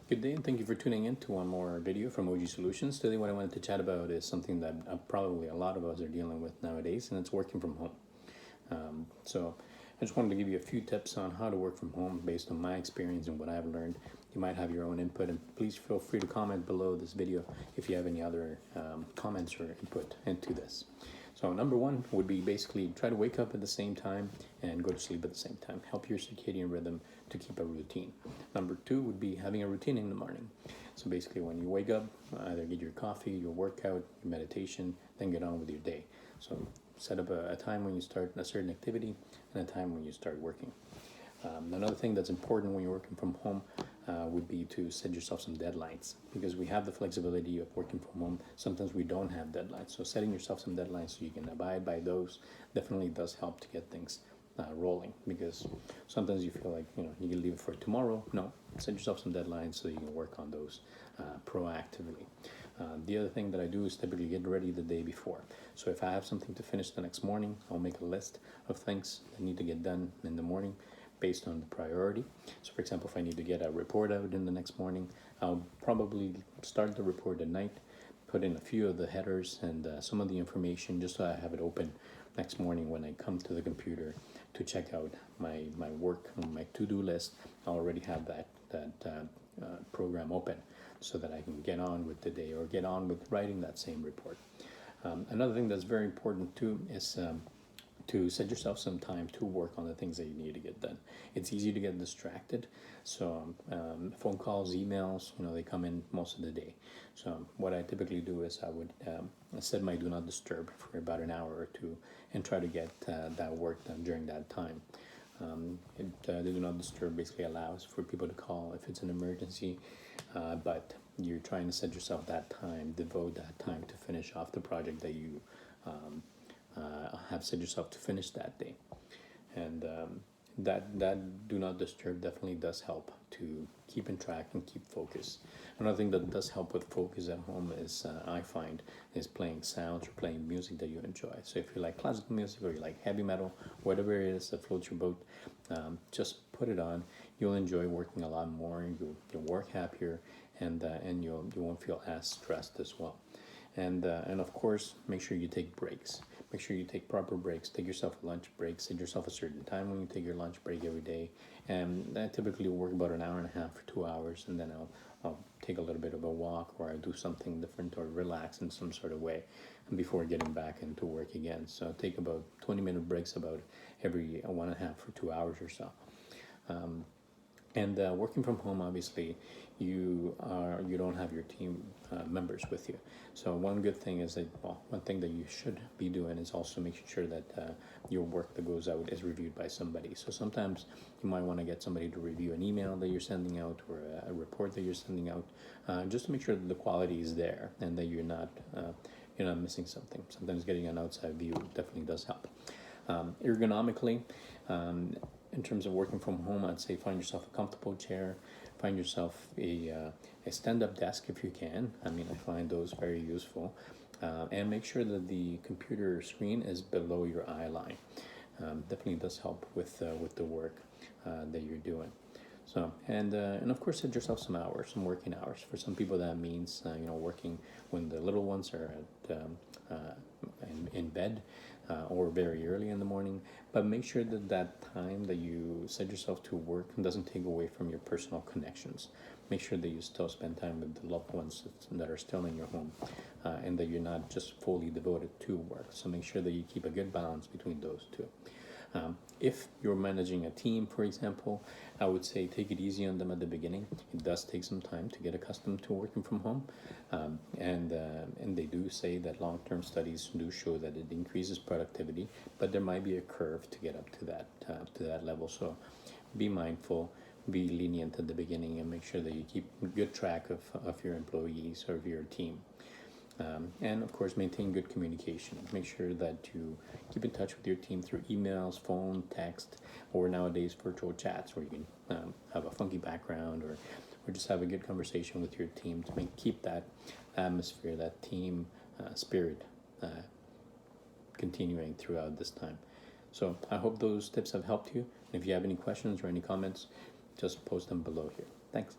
Good day and thank you for tuning in to one more video from OG Solutions. Today what I wanted to chat about is something that probably a lot of us are dealing with nowadays, and it's working from home. So I just wanted to give you a few tips on how to work from home based on my experience and what I've learned. You might have your own input, and please feel free to comment below this video if you have any other comments or input into this. So number one would be basically try to wake up at the same time and go to sleep at the same time. Help your circadian rhythm to keep a routine. Number two would be having a routine in the morning. So basically when you wake up, either get your coffee, your workout, your meditation, then get on with your day. So set up a time when you start a certain activity and a time when you start working. Another thing that's important when you're working from home would be to set yourself some deadlines, because we have the flexibility of working from home. Sometimes we don't have deadlines, so setting yourself some deadlines so you can abide by those definitely does help to get things rolling, because sometimes you feel like you can leave it for tomorrow. No, set yourself some deadlines so you can work on those proactively. The other thing that I do is typically get ready the day before. So if I have something to finish the next morning, I'll make a list of things that need to get done in the morning based on the priority. So for example, if I need to get a report out in the next morning, I'll probably start the report at night, put in a few of the headers and some of the information just so I have it open next morning when I come to the computer to check out my work on my to-do list. I already have that program open so that I can get on with the day or get on with writing that same report. Another thing that's very important too is to set yourself some time to work on the things that you need to get done. It's easy to get distracted. So phone calls, emails, they come in most of the day. So what I typically do is I would set my do not disturb for about an hour or two and try to get that work done during that time. The do not disturb basically allows for people to call if it's an emergency, but you're trying to set yourself that time, devote that time to finish off the project that you have set yourself to finish that day. And that do not disturb definitely does help to keep in track and keep focus. Another thing that does help with focus at home is I find is playing sounds or playing music that you enjoy. So if you like classical music or you like heavy metal, whatever it is that floats your boat, just put it on. You'll enjoy working a lot more. You'll work happier, and you won't feel as stressed as well. And of course, make sure you take breaks. Make sure you take proper breaks. Take yourself a lunch break. Set yourself a certain time when you take your lunch break every day. And I typically work about an hour and a half or 2 hours, and then I'll take a little bit of a walk, or I do something different or relax in some sort of way before getting back into work again. So take about 20-minute breaks about every 1.5 or 2 hours or so. And working from home, obviously, you don't have your team members with you. So one good thing is that, one thing that you should be doing is also making sure that your work that goes out is reviewed by somebody. So sometimes you might want to get somebody to review an email that you're sending out or a report that you're sending out, just to make sure that the quality is there and that you're not missing something. Sometimes getting an outside view definitely does help. Ergonomically, in terms of working from home, I'd say find yourself a comfortable chair, find yourself a stand-up desk if you can. I find those very useful, and make sure that the computer screen is below your eye line. Definitely does help with the work that you're doing. So and of course set yourself some hours, some working hours. For some people that means working when the little ones are in bed or very early in the morning, but make sure that time that you set yourself to work doesn't take away from your personal connections. Make sure that you still spend time with the loved ones that are still in your home, and that you're not just fully devoted to work. So make sure that you keep a good balance between those two. If you're managing a team, for example, I would say take it easy on them at the beginning. It does take some time to get accustomed to working from home, and they do say that long-term studies do show that it increases productivity, but there might be a curve to get up to that level. So be mindful, be lenient at the beginning, and make sure that you keep good track of your employees or of your team. And of course, maintain good communication. Make sure that you keep in touch with your team through emails, phone, text, or nowadays virtual chats, where you can have a funky background or just have a good conversation with your team to keep that atmosphere, that team spirit continuing throughout this time. So I hope those tips have helped you. And if you have any questions or any comments, just post them below here. Thanks.